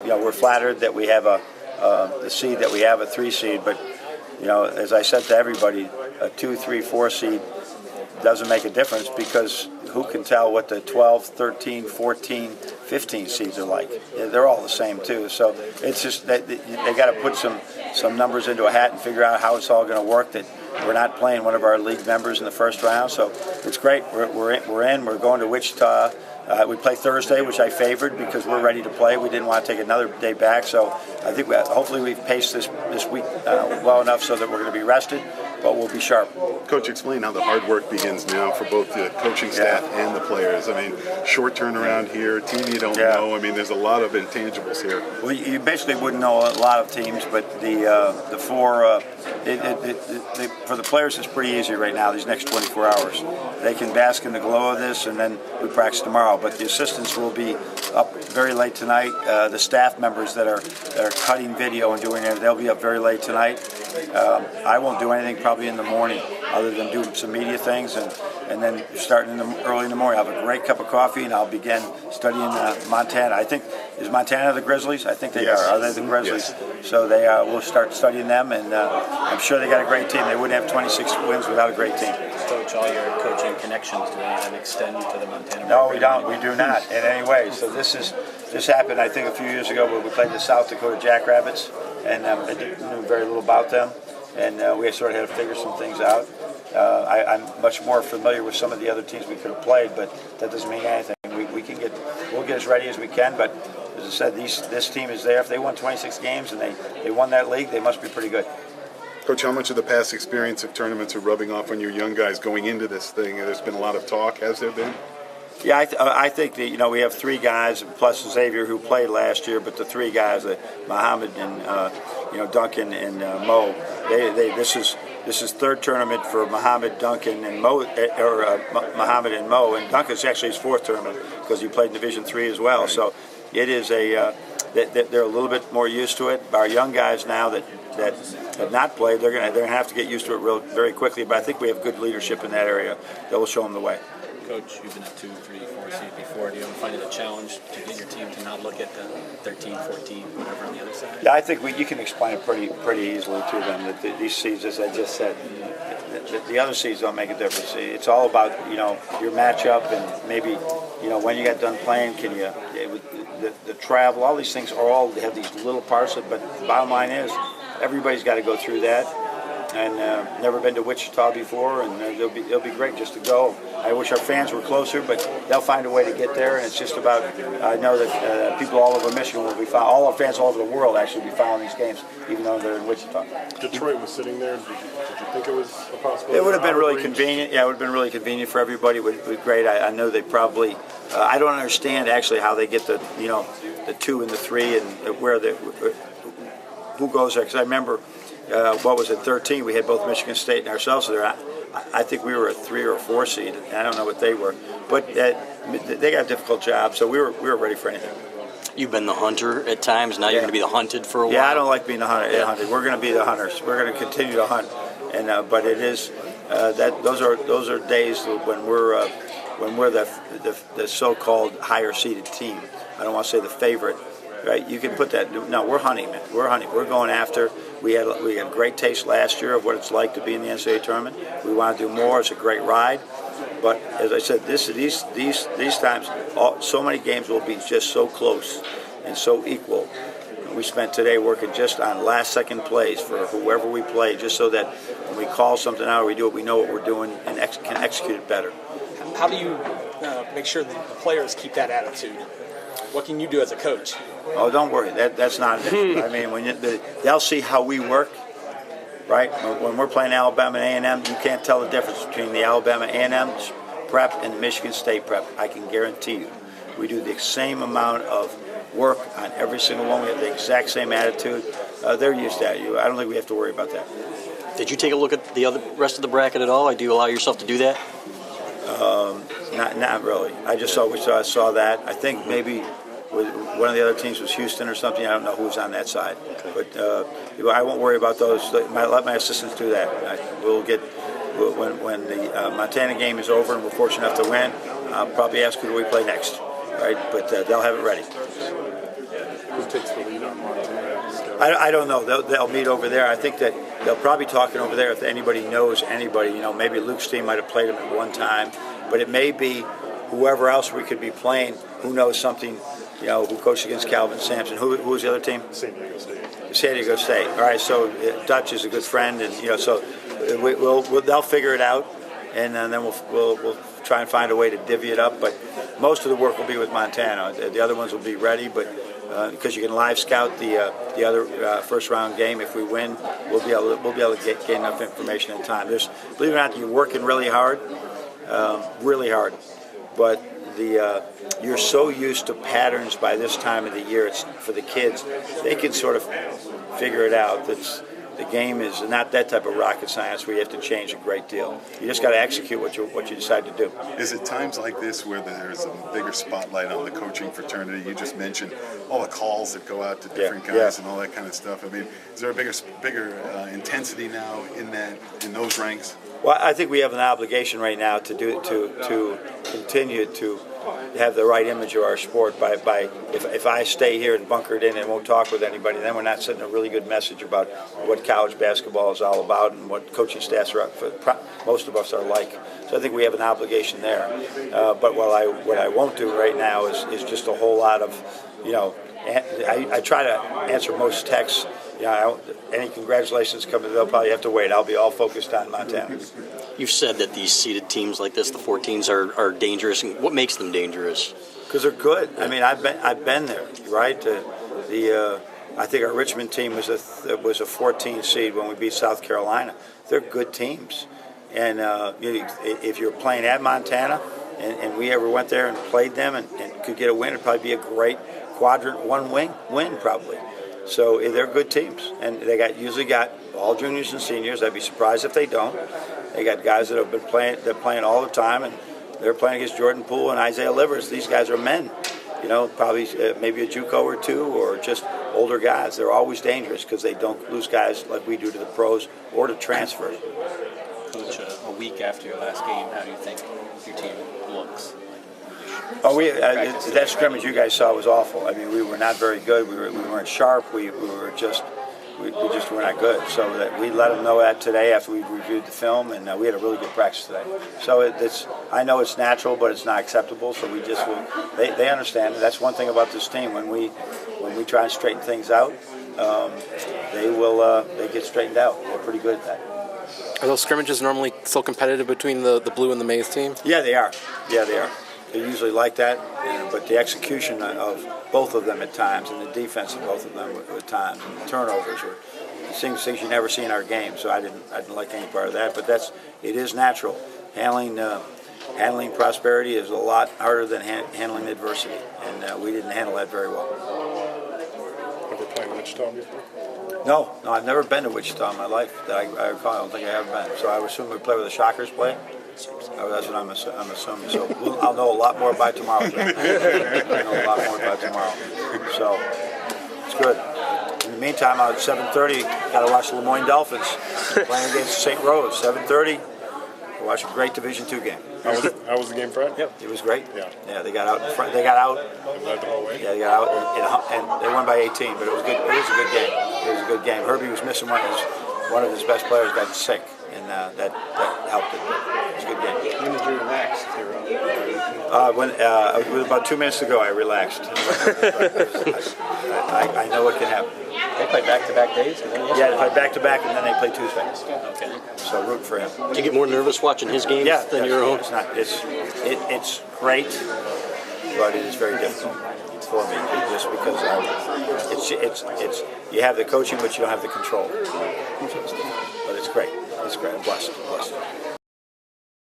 we're flattered that we have the seed that we have, a 3 seed, but as I said to everybody, a 2, 3, 4 seed doesn't make a difference, because who can tell what the 12, 13, 14, 15 seeds are like? They're all the same too. So it's just that they got to put some numbers into a hat and figure out how it's all going to work. That we're not playing one of our league members in the first round, so it's great. We're in. We're going to Wichita. We play Thursday, which I favored because we're ready to play. We didn't want to take another day back, so I think hopefully we've paced this week well enough so that we're going to be rested, but we'll be sharp. Coach, explain how the hard work begins now for both the coaching staff and the players. I mean, short turnaround here, team you don't know. I mean, there's a lot of intangibles here. Well, you basically wouldn't know a lot of teams, but the four, for the players, it's pretty easy right now, these next 24 hours. They can bask in the glow of this, and then we practice tomorrow. But the assistants will be up very late tonight. The staff members that are cutting video and doing it, they'll be up very late tonight. I won't do anything probably in the morning other than do some media things, and then starting early in the morning. I'll have a great cup of coffee, and I'll begin studying Montana. I think, is Montana the Grizzlies? I think they are. Are they the Grizzlies? Yes. So we'll start studying them, and I'm sure they got a great team. They wouldn't have 26 wins without a great team. Coach, all your coaching connections, do they extend to the Montana? No, we don't. We do not in any way. So this happened, I think, a few years ago when we played the South Dakota Jackrabbits, and I knew very little about them, and we sort of had to figure some things out. I'm much more familiar with some of the other teams we could have played, but that doesn't mean anything. We'll get as ready as we can, but as I said, this team is there. If they won 26 games and they won that league, they must be pretty good. Coach, how much of the past experience of tournaments are rubbing off on your young guys going into this thing? There's been a lot of talk. Has there been? Yeah, I think that we have 3 guys plus Xavier who played last year, but the 3 guys, Muhammad and Duncan and Mo, this is third tournament for Muhammad, Duncan, and Mo, Muhammad and Mo, and Duncan's actually his 4th tournament because he played Division III as well. Right. So it is they're a little bit more used to it. Our young guys now that have not played, they're gonna have to get used to it very quickly. But I think we have good leadership in that area that will show them the way. Coach, you've been at 2, 3, 4 seed before. Do you find it a challenge to get your team to not look at the 13, 14, whatever on the other side? Yeah, I think you can explain it pretty easily to them that these seeds, as I just said, the other seeds don't make a difference. It's all about your matchup and maybe when you get done playing, can you the travel, all these things they have these little parts of it, but the bottom line is everybody's got to go through that. And never been to Wichita before, and it'll be great just to go. I wish our fans were closer, but they'll find a way to get there. And it's just about, I know that people all over Michigan will be following, all our fans all over the world actually will be following these games, even though they're in Wichita. Detroit was sitting there. Did you think it was a possibility? It would have been really convenient. Yeah, it would have been really convenient for everybody. It would be great. I know they probably. I don't understand actually how they get the 2 and the 3 and who goes there, because I remember. What was it, 13? We had both Michigan State and ourselves there. I think we were a 3 or 4 seed. I don't know what they were, but they got a difficult job, so we were ready for anything. You've been the hunter at times. Now you're going to be the hunted for a while. Yeah, I don't like being the hunter. We're going to be the hunters. We're going to continue to hunt, and but it is those are days when we're the so-called higher seeded team. I don't want to say the favorite. Right, you can put that. No, we're hunting, man. We're hunting. We're going after. We had a great taste last year of what it's like to be in the NCAA tournament. We want to do more. It's a great ride, but as I said, these times, so many games will be just so close and so equal. We spent today working just on last-second plays for whoever we play, just so that when we call something out or we do it, we know what we're doing and can execute it better. How do you make sure that the players keep that attitude? What can you do as a coach? Oh, don't worry. That's not it. I mean, they'll see how we work, right? When we're playing Alabama and A&M, you can't tell the difference between the Alabama A&M prep and the Michigan State prep. I can guarantee you. We do the same amount of work on every single one. We have the exact same attitude. They're used to that. I don't think we have to worry about that. Did you take a look at the rest of the bracket at all? Do you allow yourself to do that? Not really. I just saw that. I think maybe one of the other teams was Houston or something. I don't know who's on that side. Okay. But I won't worry about those. Let my assistants do that. When the Montana game is over and we're fortunate enough to win, I'll probably ask who do we play next, right? But they'll have it ready. Who takes the on Montana? I don't know. They'll meet over there. I think that they'll probably be talking over there if anybody knows anybody. Maybe Luke's team might have played him at one time, but it may be whoever else we could be playing who knows something. Who coached against Calvin Sampson. Who was the other team? San Diego State. San Diego State. All right, so Dutch is a good friend, and so they'll figure it out, and then we'll try and find a way to divvy it up. But most of the work will be with Montana. The other ones will be ready, but because you can live scout the other first round game. If we win, we'll be able to gain enough information in time. Believe it or not, you're working really hard, but you're so used to patterns by this time of the year. It's for the kids; they can sort of figure it out. The game is not that type of rocket science where you have to change a great deal. You just got to execute what you decide to do. Is it times like this where there's a bigger spotlight on the coaching fraternity? You just mentioned all the calls that go out to different guys and all that kind of stuff. I mean, is there a bigger intensity now in those ranks? Well, I think we have an obligation right now to continue to have the right image of our sport by if I stay here and bunkered in and won't talk with anybody, then we're not sending a really good message about what college basketball is all about and what coaching staffs are most of us are like. So I think we have an obligation there. But what I won't do right now is just a whole lot of, I try to answer most texts. Any congratulations coming, they'll probably have to wait. I'll be all focused on Montana. You've said that these seeded teams like this, the 14s, are dangerous. And what makes them dangerous? Because they're good. I mean, I've been there, right? I think our Richmond team was a 14 seed when we beat South Carolina. They're good teams, and if you're playing at Montana, and we ever went there and played them and could get a win, it'd probably be a great quadrant one win probably. So they're good teams, and they usually got all juniors and seniors. I'd be surprised if they don't. They got guys that have been playing. They're playing all the time, and they're playing against Jordan Poole and Isaiah Livers. These guys are men. Probably maybe a JUCO or two, or just older guys. They're always dangerous because they don't lose guys like we do to the pros or to transfers. Coach, a week after your last game, how do you think your team looks? That scrimmage you guys saw was awful. I mean, we were not very good. We weren't sharp. We just were not good. So that we let them know that today after we reviewed the film, and we had a really good practice today. So I know it's natural, but it's not acceptable. So we just will. They understand it. That's one thing about this team. When we try and straighten things out, they get straightened out. They're pretty good at that. Are those scrimmages normally still competitive between the Blue and the Maize team? Yeah, they are. They usually like that, but the execution of both of them at times, and the defense of both of them at times, and the turnovers were things you never see in our game. So I didn't like any part of that. But it is natural. Handling prosperity is a lot harder than handling adversity, and we didn't handle that very well. Ever played Wichita before? No, I've never been to Wichita in my life that I recall. I don't think I have been. So I would assume we play where the Shockers play. That's what I'm assuming. So I'll know a lot more by tomorrow, Joe. I'll know a lot more by tomorrow. So it's good. In the meantime, at 7:30, got to watch the Lemoyne Dolphins playing against St. Rose. 7:30. Watch a great Division II game. How was the game, Fred? Yep, it was great. Yeah. They got out in front. They got out. They led the whole way. Yeah, they got out and they won by 18. But it was good. It was a good game. It was a good game. Herbie was missing one of his best players got sick, and that helped it. It was a good game. When did you relax? When about 2 minutes ago, I relaxed. I know what can happen. They play back-to-back days? Yeah, they play back-to-back, and then they play Tuesday. Okay. So root for him. Do you get more nervous watching his games than your own? It's not. It's great, but it is very difficult for me just because it's you have the coaching, but you don't have the control. But it's great. It's great. I'm blessed.